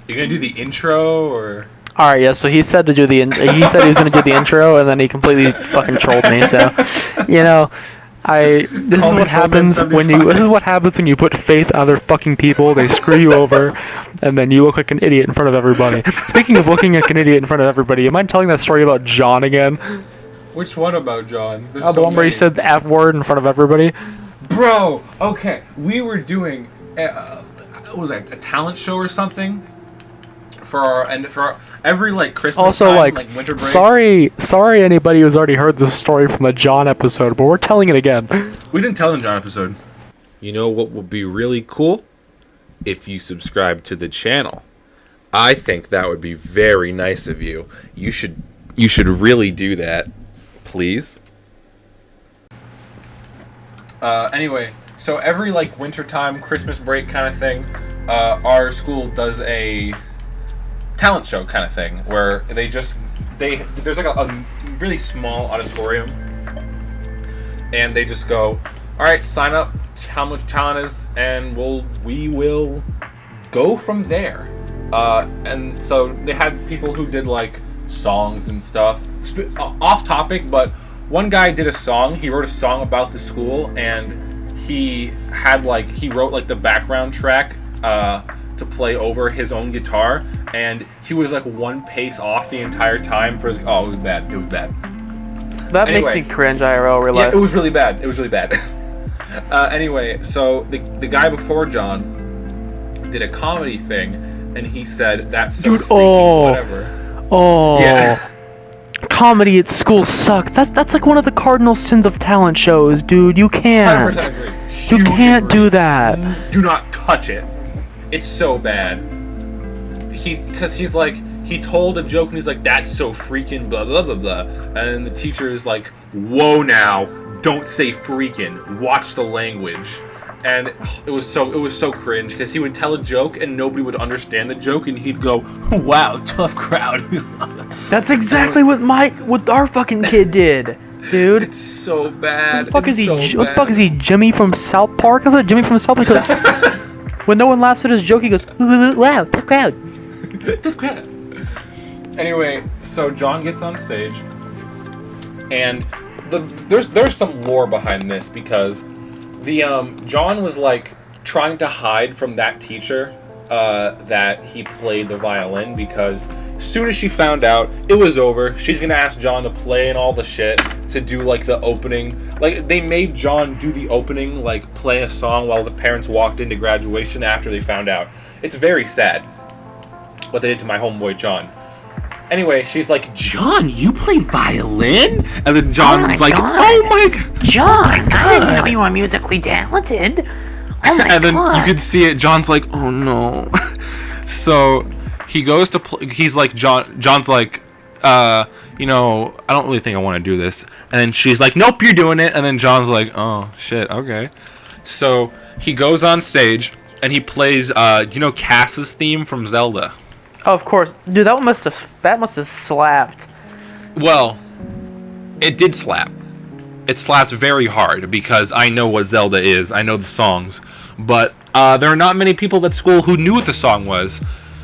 You gonna do the intro or? All right, yeah. So he said he said he was gonna do the intro, and then he completely fucking trolled me. So, you know, this is what happens when you put faith in other fucking people. They screw you over, and then you look like an idiot in front of everybody. Speaking of looking like an idiot in front of everybody, am I telling that story about John again? Which one about John? The one where he said the F word in front of everybody. Bro, okay, we were doing what was that, a talent show or something for every like Christmas also, time, like winter break. Sorry anybody who's already heard this story from the John episode, but we're telling it again. We didn't tell the John episode. You know what would be really cool? If you subscribe to the channel. I think that would be very nice of you. You should really do that, please. Anyway, so every like wintertime, Christmas break kind of thing, our school does a talent show kind of thing where there's like a really small auditorium, and they just go, all right, sign up, how much talent is, and we will go from there. And so they had people who did like songs and stuff, off topic, but one guy did a song. He wrote a song about the school, and he wrote like the background track to play over his own guitar, and he was like one pace off the entire time for his, it was bad. That makes me cringe IRL real life. Yeah, it was really bad. Anyway, so the guy before John did a comedy thing, and he said that's so freaky, whatever. Oh. Yeah. Comedy at school sucks. That's like one of the cardinal sins of talent shows, dude. You can't. 100% agree. You can't do that. Do not touch it. It's so bad. Because he told a joke and he's like, that's so freaking blah blah blah blah, and the teacher is like, whoa now, don't say freaking, watch the language. And it was so cringe because he would tell a joke and nobody would understand the joke, and he'd go, wow, tough crowd. That's exactly what our fucking kid did, dude. It's so bad. What the fuck is he, Jimmy from South Park? I thought Jimmy from South Park. When no one laughs at his joke, he goes, wow, tough crowd. Tough crowd. Anyway, so John gets on stage, and there's some lore behind this, because John was like trying to hide from that teacher that he played the violin, because as soon as she found out, it was over. She's gonna ask John to play and all the shit, to do like the opening. Like, they made John do the opening, like play a song while the parents walked into graduation after they found out. It's very sad what they did to my homeboy John. Anyway, she's like, John, you play violin? And then John's like, oh my god. John, I didn't know you were musically talented. Oh my god. And then you could see it, John's like, oh no. So he goes to play, he's like, John's like, I don't really think I want to do this. And then she's like, nope, you're doing it. And then John's like, oh shit, okay. So he goes on stage and he plays, Cass's theme from Zelda? Oh, of course, dude. That must have slapped. Well, it did slap. It slapped very hard because I know what Zelda is. I know the songs, but there are not many people at school who knew what the song was.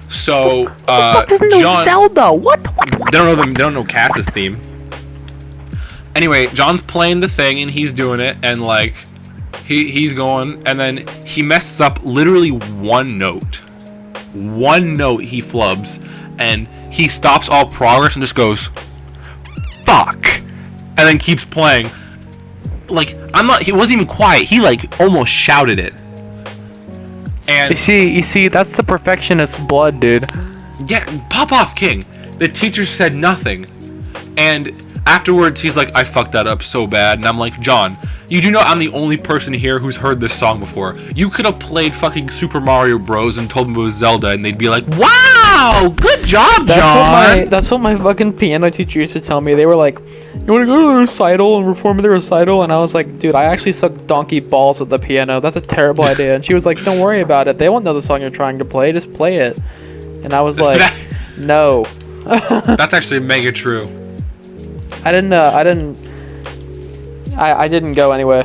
So what doesn't know Zelda? What? They don't know them. They don't know Cass's theme. Anyway, John's playing the thing and he's doing it, and like he's going, and then he messes up literally one note. One note he flubs, and he stops all progress and just goes, fuck, and then keeps playing. Like, he wasn't even quiet, he like almost shouted it. And you see, that's the perfectionist's blood, dude. Yeah, pop off, King. The teacher said nothing, and afterwards he's like, I fucked that up so bad. And I'm like, John, you do know I'm the only person here who's heard this song before. You could have played fucking Super Mario Bros. And told them it was Zelda, and they'd be like, wow, good job, John. That's what my fucking piano teacher used to tell me. They were like, you want to go to the recital and perform at the recital? And I was like, dude, I actually suck donkey balls with the piano. That's a terrible idea. And she was like, don't worry about it. They won't know the song you're trying to play. Just play it. And I was like, no. That's actually mega true. I didn't go anyway.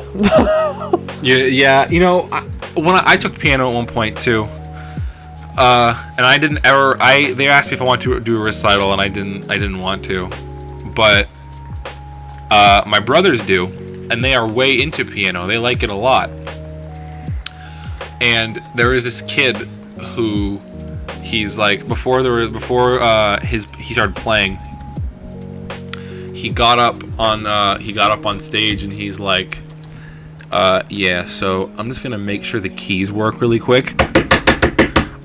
Yeah, when I took piano at one point too. and I didn't ever. They asked me if I wanted to do a recital, and I didn't want to, but my brothers do, and they are way into piano. They like it a lot. And there is this kid who he's like before he started playing. He got up on stage and he's like, yeah. So I'm just gonna make sure the keys work really quick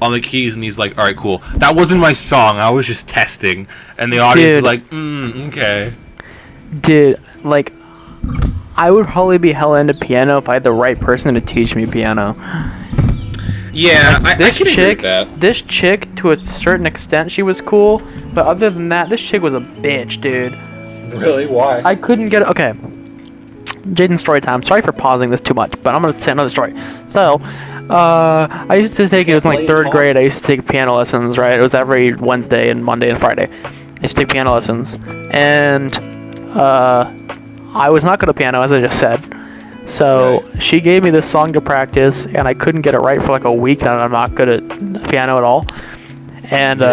on the keys, and he's like, all right, cool. That wasn't my song. I was just testing, and the audience is like, okay. Dude, like, I would probably be hella into piano if I had the right person to teach me piano. Yeah, like, I can agree with that. This chick, to a certain extent, she was cool, but other than that, this chick was a bitch, dude. Really? Why? I couldn't get... Okay. Jaden's story time. Sorry for pausing this too much, but I'm going to say another story. So, I used to take... It was in, like, 3rd grade. I used to take piano lessons, right? It was every Wednesday and Monday and Friday. I used to take piano lessons. And, I was not good at piano, as I just said. So she gave me this song to practice, and I couldn't get it right for like a week, and I'm not good at piano at all. And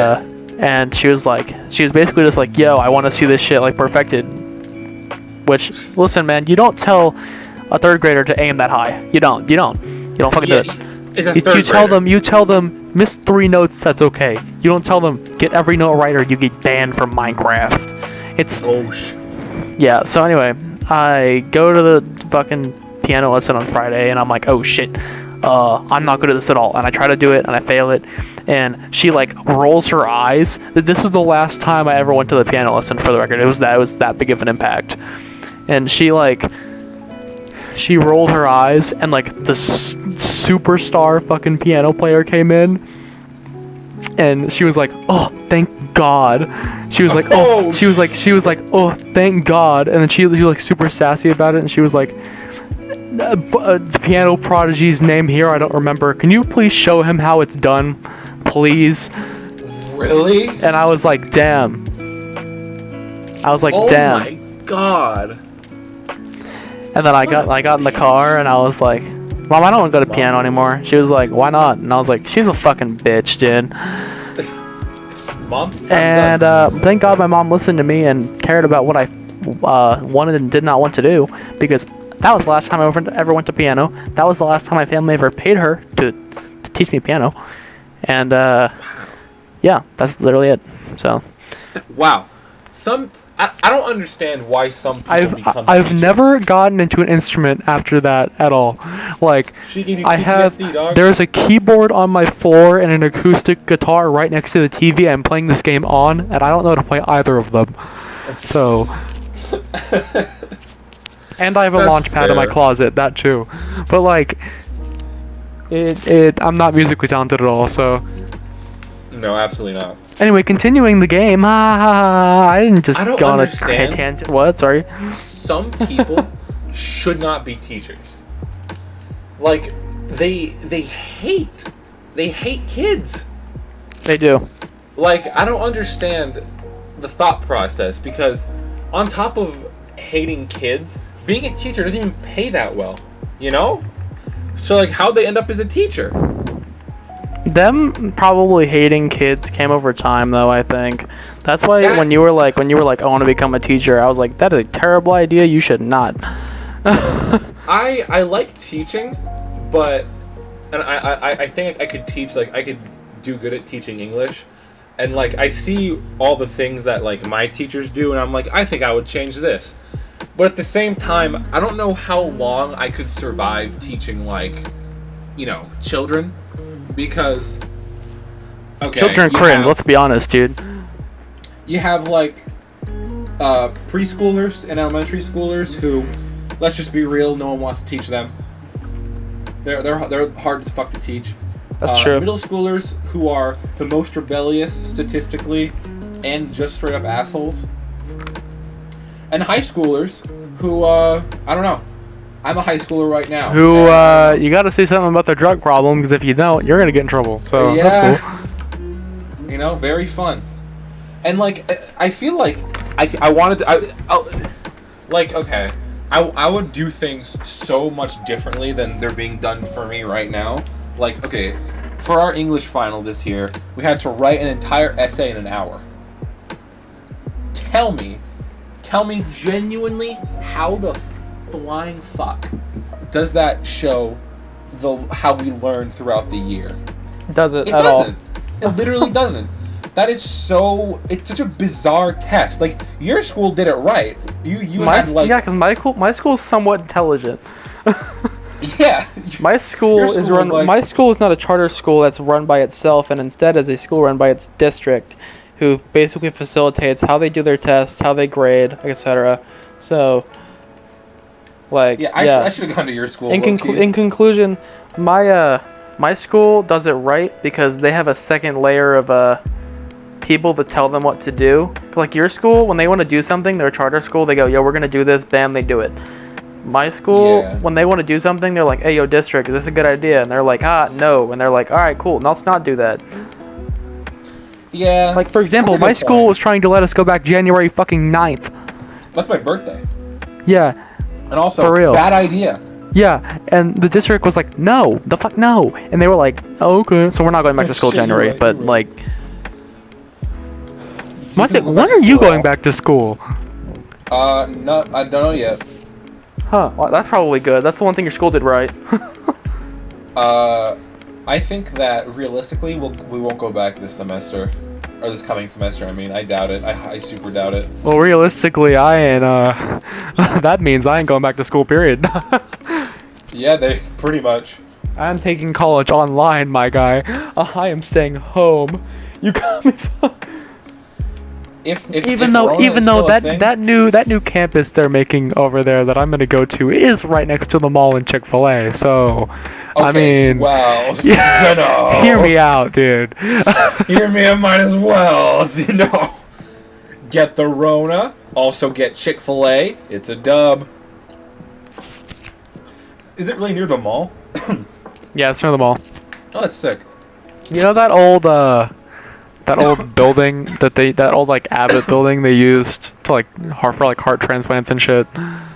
and she was basically just like, yo, I want to see this shit like perfected. Which, listen, man, you don't tell a 3rd grader to aim that high. You don't fucking do it. You tell them miss 3 notes, that's okay. You don't tell them get every note right or you get banned from Minecraft. It's yeah. So anyway, I go to the fucking piano lesson on Friday, and I'm like, oh shit, I'm not good at this at all. And I try to do it, and I fail it. And she like rolls her eyes. This was the last time I ever went to the piano lesson, for the record. It was that big of an impact. And she rolled her eyes, and like the superstar fucking piano player came in, and she was like, oh, thank God. She was like, oh, she was like, oh, thank God. And then she was like super sassy about it, and she was like, the piano prodigy's name here, I don't remember. Can you please show him how it's done, please? Really? And I was like, damn. Damn. Oh my God. And then I got in the car, and I was like, Mom, I don't want to go to piano anymore. She was like, why not? And I was like, she's a fucking bitch, dude. Mom? And thank God my mom listened to me and cared about what I wanted and did not want to do, because that was the last time I ever went to piano. That was the last time my family ever paid her to teach me piano. And yeah, that's literally it. So. Wow. I don't understand why some people become I've teachers. never gotten into an instrument after that at all. Like, there's a keyboard on my floor and an acoustic guitar right next to the TV I'm playing this game on, and I don't know how to play either of them. So. And I have a launch pad in my closet, that too. But like, I'm not musically talented at all, so. No, absolutely not. Anyway, continuing the game. I didn't just go on a tangent. What? Sorry. Some people should not be teachers. Like, they hate kids. They do. Like, I don't understand the thought process, because on top of hating kids, being a teacher doesn't even pay that well, you know? So like, how'd they end up as a teacher? Them probably hating kids came over time, though, I think. That's why when you were like, I want to become a teacher, I was like, that is a terrible idea, you should not. I like teaching, but, and I think I could teach, like, I could do good at teaching English, and like, I see all the things that like my teachers do, and I'm like, I think I would change this. But at the same time, I don't know how long I could survive teaching, like, you know, children. Because, okay, children cringe, let's be honest, dude. You have, like, preschoolers and elementary schoolers who, let's just be real, no one wants to teach them. They're hard as fuck to teach. That's true. Middle schoolers who are the most rebellious statistically and just straight up assholes. And high schoolers who, I don't know. I'm a high schooler right now. Who, you gotta say something about their drug problem, because if you don't, you're gonna get in trouble. So, yeah, that's cool. You know, very fun. And, like, I feel like I wanted to... like, okay. I would do things so much differently than they're being done for me right now. Like, okay, for our English final this year, we had to write an entire essay in an hour. Tell me genuinely, how the flying fuck does that show how we learn throughout the year? Does it It at all? doesn't. It literally doesn't. That is it's such a bizarre test. Like, your school did it right. You had like... Yeah, because my school is somewhat intelligent. Yeah. My school Your is run. like... My school is not a charter school that's run by itself, and instead is a school run by its district, who basically facilitates how they do their tests, how they grade, etc. So, like, yeah, I should have gone to your school. In conclusion, my school does it right because they have a second layer of people that tell them what to do. Like your school, when they want to do something, they're a charter school. They go, yo, we're gonna do this. Bam, they do it. My school, when they want to do something, they're like, hey, yo, district, is this a good idea? And they're like, no. And they're like, all right, cool. Now let's not do that. Yeah. Like, for example, my school was trying to let us go back January fucking 9th. That's my birthday. Yeah. And also, for real. Bad idea. Yeah, and the district was like, no, the fuck no. And they were like, oh, okay, so we're not going back to school January. Right, but, like... When are you going back to school? No, I don't know yet. Huh, well, that's probably good. That's the one thing your school did right. I think that realistically we won't go back this semester. Or this coming semester, I mean. I doubt it. I super doubt it. Well, realistically, I ain't, that means I ain't going back to school, period. Yeah, they pretty much. I'm taking college online, my guy. I am staying home. You got me. Even though that new campus they're making over there that I'm gonna go to is right next to the mall and Chick-fil-A, so okay, I mean, well, yeah, you know. Hear me out, dude. Hear me, I might as well, you know. Get the Rona, also get Chick-fil-A. It's a dub. Is it really near the mall? Yeah, it's near the mall. Oh, that's sick. You know that old building that old like Abbott building they used to for heart transplants and shit.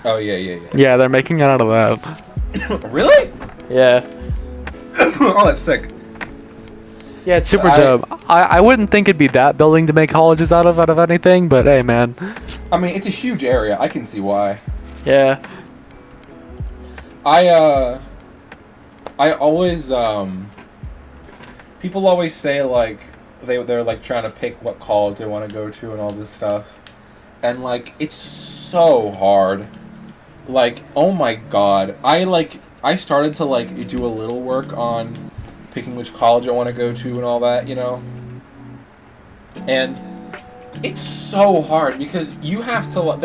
Oh yeah. Yeah, they're making it out of that. Really? Yeah. Oh, that's sick. Yeah, it's super dope. I wouldn't think it'd be that building to make colleges out of anything, but hey, man. I mean, it's a huge area. I can see why. Yeah. I always people always say like they're like trying to pick what college they want to go to and all this stuff, and like it's so hard. Like, oh my god, I started to like do a little work on picking which college I want to go to and all that, you know. And it's so hard because you have to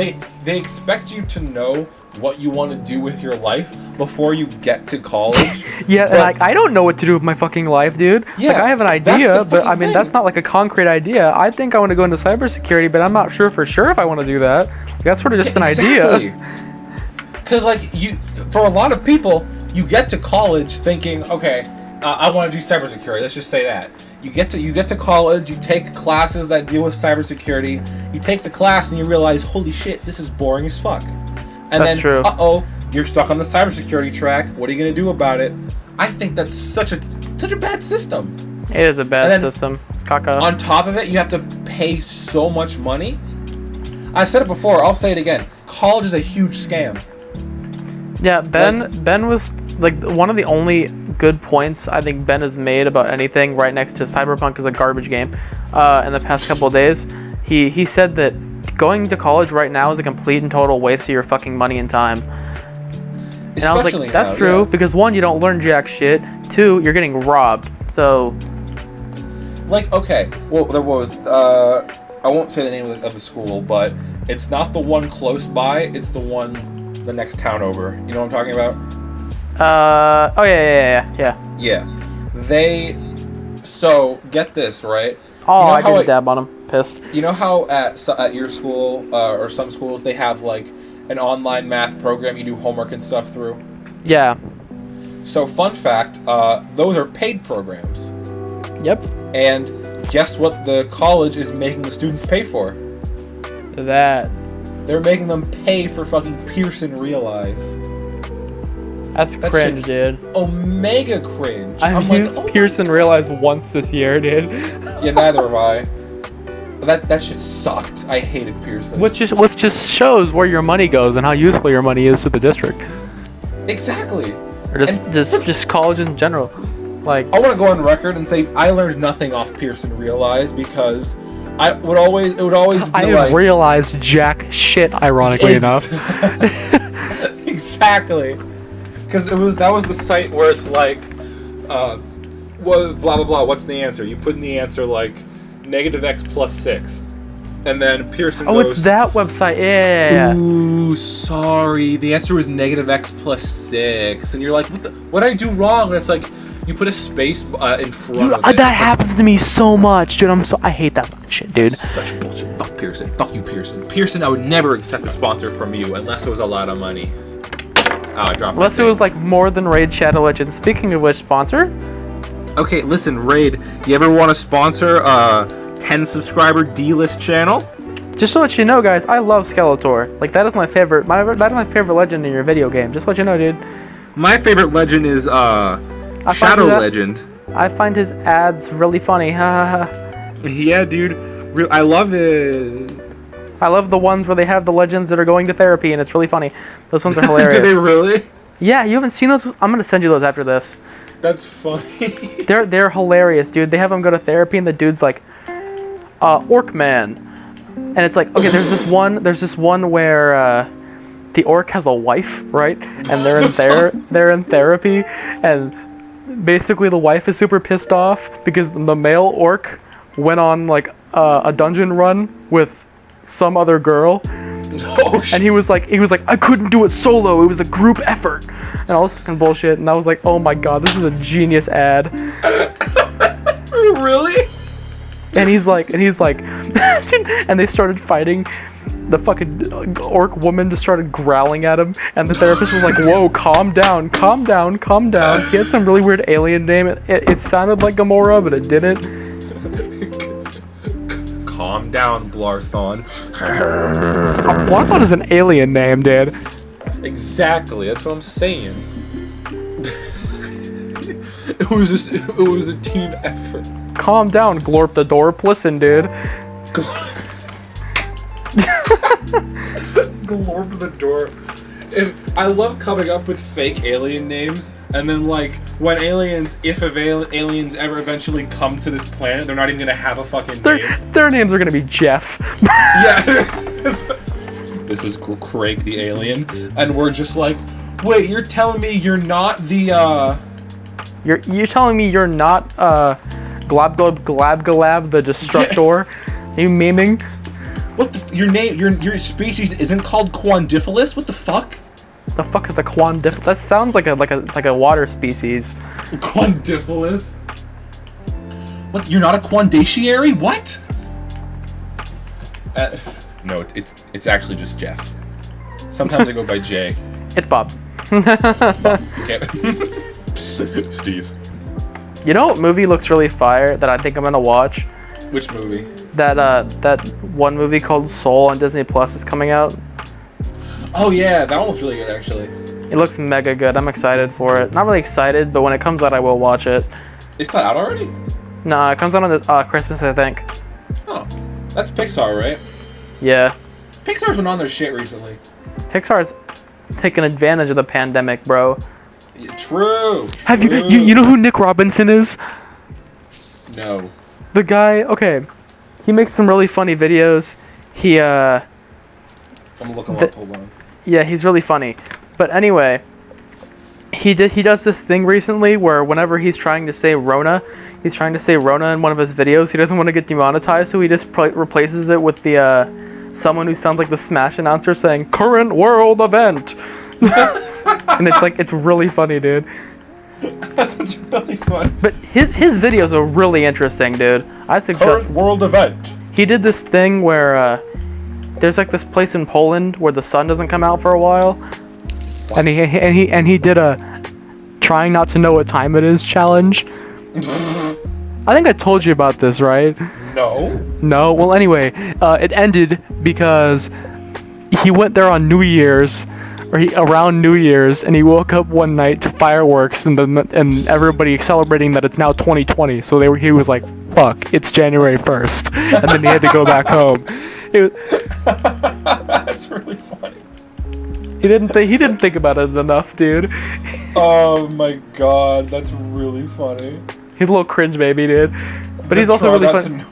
they expect you to know what you want to do with your life before you get to college. Yeah, and like I don't know what to do with my fucking life, dude. Yeah, like I have an idea, but I mean that's not like a concrete idea. I think I want to go into cybersecurity, but I'm not sure for sure if I want to do that. That's sort of just an idea. Because like for a lot of people, you get to college thinking, okay, I want to do cybersecurity. Let's just say that. You get to college, you take classes that deal with cybersecurity. You take the class and you realize, holy shit, this is boring as fuck. And that's true. You're stuck on the cybersecurity track. What are you gonna do about it? I think that's such a bad system. It is a bad system. Caca. On top of it, you have to pay so much money. I've said it before. I'll say it again. College is a huge scam. Yeah, Ben was like one of the only good points I think Ben has made about anything right next to Cyberpunk is a garbage game. In the past couple of days, he said that going to college right now is a complete and total waste of your fucking money and time. And I was like, that's true, because one, you don't learn jack shit. Two, you're getting robbed. So, like, okay, well, there was I won't say the name of the school, but it's not the one close by. It's the one the next town over. You know what I'm talking about? Oh yeah. Yeah. So get this, right? Oh, I did a dab on him. Pissed. You know how at your school or some schools they have like an online math program you do homework and stuff through? Yeah. So fun fact, those are paid programs. Yep. And guess what the college is making the students pay for? That. They're making them pay for fucking Pearson Realize. That's That cringe, shit's dude. Omega cringe. I've I'm like, used oh my- Pearson Realize once this year, dude. Yeah, neither have I. That shit sucked. I hated Pearson. Which just shows where your money goes and how useful your money is to the district. Exactly. Or just colleges in general. Like, I want to go on record and say I learned nothing off Pearson Realize because it would always be I like have realized jack shit, ironically enough. Exactly. Because that was the site where it's like, blah blah blah. What's the answer? You put in the answer like -x plus 6, and then Pearson goes. Oh, it's that website. Yeah. Ooh, sorry. The answer was -x plus 6, and you're like, what did I do wrong? And it's like, you put a space in front Dude, of it. that happens to me so much, dude. I hate that fucking shit, dude. Such bullshit. Fuck Pearson. Fuck you, Pearson. Pearson, I would never accept a sponsor from you unless it was a lot of money. Oh, I dropped my Unless it was like more than Raid Shadow Legends. Speaking of which, sponsor? Okay, listen, Raid, you ever want to sponsor a 10 subscriber D-list channel? Just to let you know, guys, I love Skeletor. Like, that is my favorite. That is my favorite legend in your video game. Just to let you know, dude. My favorite legend is Shadow Legend. I find his ads really funny. Yeah, dude. I love it. I love the ones where they have the legends that are going to therapy, and it's really funny. Those ones are hilarious. Do they really? Yeah, you haven't seen those? I'm gonna send you those after this. That's funny. They're hilarious, dude. They have him go to therapy, and the dude's like, Orc Man, and it's like, okay, there's this one where the orc has a wife, right? And they're in therapy, and basically the wife is super pissed off because the male orc went on like a dungeon run with some other girl. Oh, shit. And he was like, I couldn't do it solo. It was a group effort, and all this fucking bullshit. And I was like, oh my god, this is a genius ad. Really? And he's like, and they started fighting. The fucking orc woman just started growling at him, and the therapist was like, whoa, calm down, calm down, calm down. He had some really weird alien name. It sounded like Gamora, but it didn't. Calm down, Blarthon. Blarthon is an alien name, dude. Exactly, that's what I'm saying. It was a team effort. Calm down, Glorp the Dorp. Listen, dude. Glorp the Dorp. I love coming up with fake alien names, and then like when aliens ever eventually come to this planet, they're not even gonna have a fucking name. Their names are gonna be Jeff. Yeah. This is Craig the alien, and we're just like, wait, you're telling me you're not the You're telling me you're not Glabgalab the Destructor? Are you memeing? What the your species isn't called Quandiphalus? What the fuck? The fuck is a Quandiphalus? That sounds like a water species. Quandiphalus? What? You're not a Quandaciary? What? No, it's actually just Jeff. Sometimes I go by Jay. It's Bob. Okay. Steve. You know what movie looks really fire that I think I'm gonna watch? Which movie? That one movie called Soul on Disney Plus is coming out. Oh yeah, that one looks really good actually. It looks mega good. I'm excited for it. Not really excited, but when it comes out, I will watch it. It's not out already? Nah, it comes out on Christmas, I think. Oh, that's Pixar, right? Yeah. Pixar's been on their shit recently. Pixar's taking advantage of the pandemic, bro. Yeah, true. Have you know who Nick Robinson is? No. The guy, okay. He makes some really funny videos. I'm gonna look him up, hold on. Yeah, he's really funny. But anyway, he does this thing recently where whenever he's trying to say Rona in one of his videos, he doesn't want to get demonetized, so he just replaces it with the someone who sounds like the Smash announcer saying current world event. And it's really funny, dude. That's really fun. But his videos are really interesting, dude. I suggest. Current world event. He did this thing where there's like this place in Poland where the sun doesn't come out for a while, What? and he did a trying not to know what time it is challenge. I think I told you about this, right? No. No. Well, anyway, it ended because he went there on New Year's around New Year's, and he woke up one night to fireworks and everybody celebrating that it's now 2020. So he was like, "Fuck, it's January 1st," and then he had to go back home. That's really funny. He didn't think about it enough, dude. Oh my god, that's really funny. He's a little cringe baby, dude. But he's also really funny.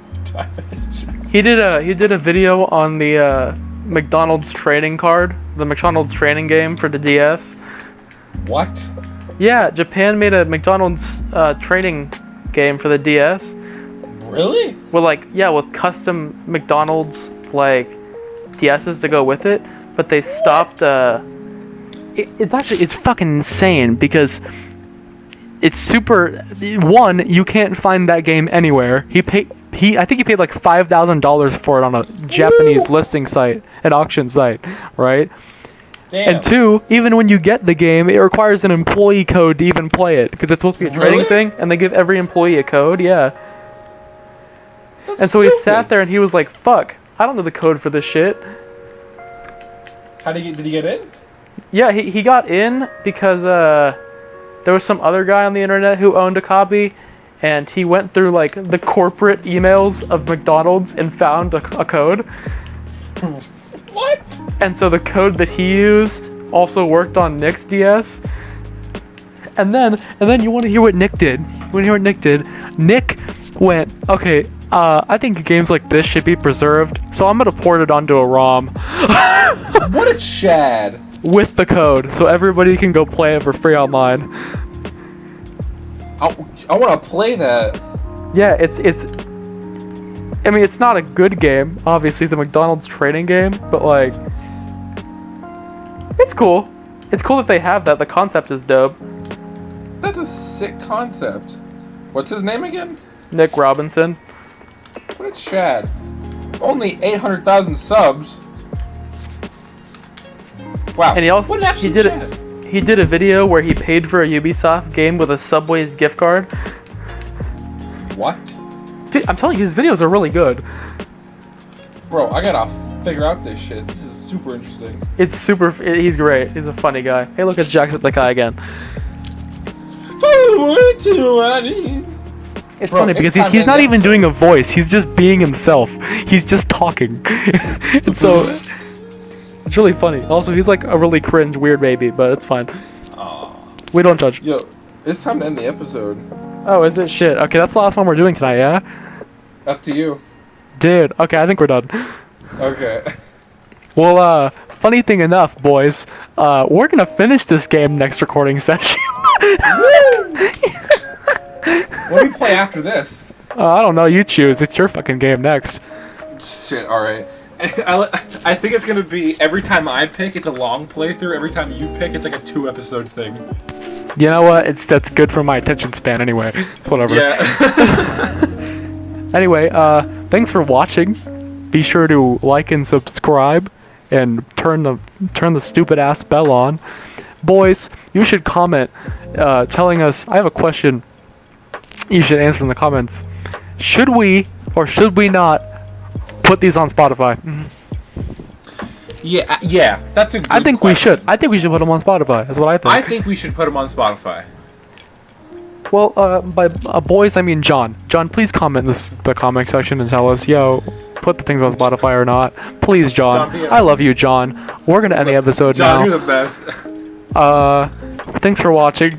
He did a video on the McDonald's trading card, the McDonald's trading game for the DS. What? Yeah, Japan made a McDonald's trading game for the DS. Really? With custom McDonald's DSs to go with it, but they stopped. It's fucking insane because it's super. One, you can't find that game anywhere. I think he paid like $5,000 for it on a Japanese listing site, an auction site, right? Damn. And two, even when you get the game, it requires an employee code to even play it because it's supposed to be a trading thing, and they give every employee a code. Yeah. That's and so he sat there and he was like, "Fuck, I don't know the code for this shit." Did he get in? Yeah, he got in because there was some other guy on the internet who owned a copy, and he went through the corporate emails of McDonald's and found a code. What? And so the code that he used also worked on Nick's DS. And then you want to hear what Nick did? Nick went, "Okay, I think games like this should be preserved, so I'm gonna port it onto a ROM." What a Chad! With the code, so everybody can go play it for free online. I want to play that. Yeah, it's. I mean, it's not a good game. Obviously, it's a McDonald's trading game, but it's cool. It's cool that they have that. The concept is dope. That's a sick concept. What's his name again? Nick Robinson. What a Chad. Only 800,000 subs. Wow. And he also what an absolute Chad. He did a video where he paid for a Ubisoft game with a Subway's gift card. What? Dude, I'm telling you, his videos are really good. Bro, I gotta figure out this shit. This is super interesting. He's great. He's a funny guy. Hey, look, it's Jacksepticeye again. It's funny because he's not even doing a voice. He's just being himself. He's just talking. And so it's really funny. Also, he's like a really cringe, weird baby, but it's fine. We don't judge. Yo, it's time to end the episode. Oh, is it? Shit. Okay, that's the last one we're doing tonight, yeah? Up to you. Dude, okay, I think we're done. Okay. Well, funny thing enough, boys, we're gonna finish this game next recording session. What do we play after this? I don't know, you choose. It's your fucking game next. Shit, alright. I think it's gonna be, every time I pick, it's a long playthrough. Every time you pick, it's like a 2-episode thing. You know what? That's good for my attention span anyway. It's whatever. Yeah. Anyway, thanks for watching. Be sure to like and subscribe and turn the stupid ass bell on. Boys, you should comment telling us, I have a question you should answer in the comments. Should we or should we not put these on Spotify? Yeah, that's a good I think question. we should. I think we should put them on Spotify. That's what I think. I think we should put them on Spotify. Well, by boys, I mean John. John, please comment in the comment section and tell us, yo, put the things on Spotify or not. Please, John. I love you, John. We're gonna end the episode now. John, you're the best. Thanks for watching.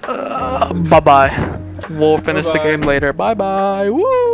Bye-bye. We'll finish the game later. Bye-bye. Woo!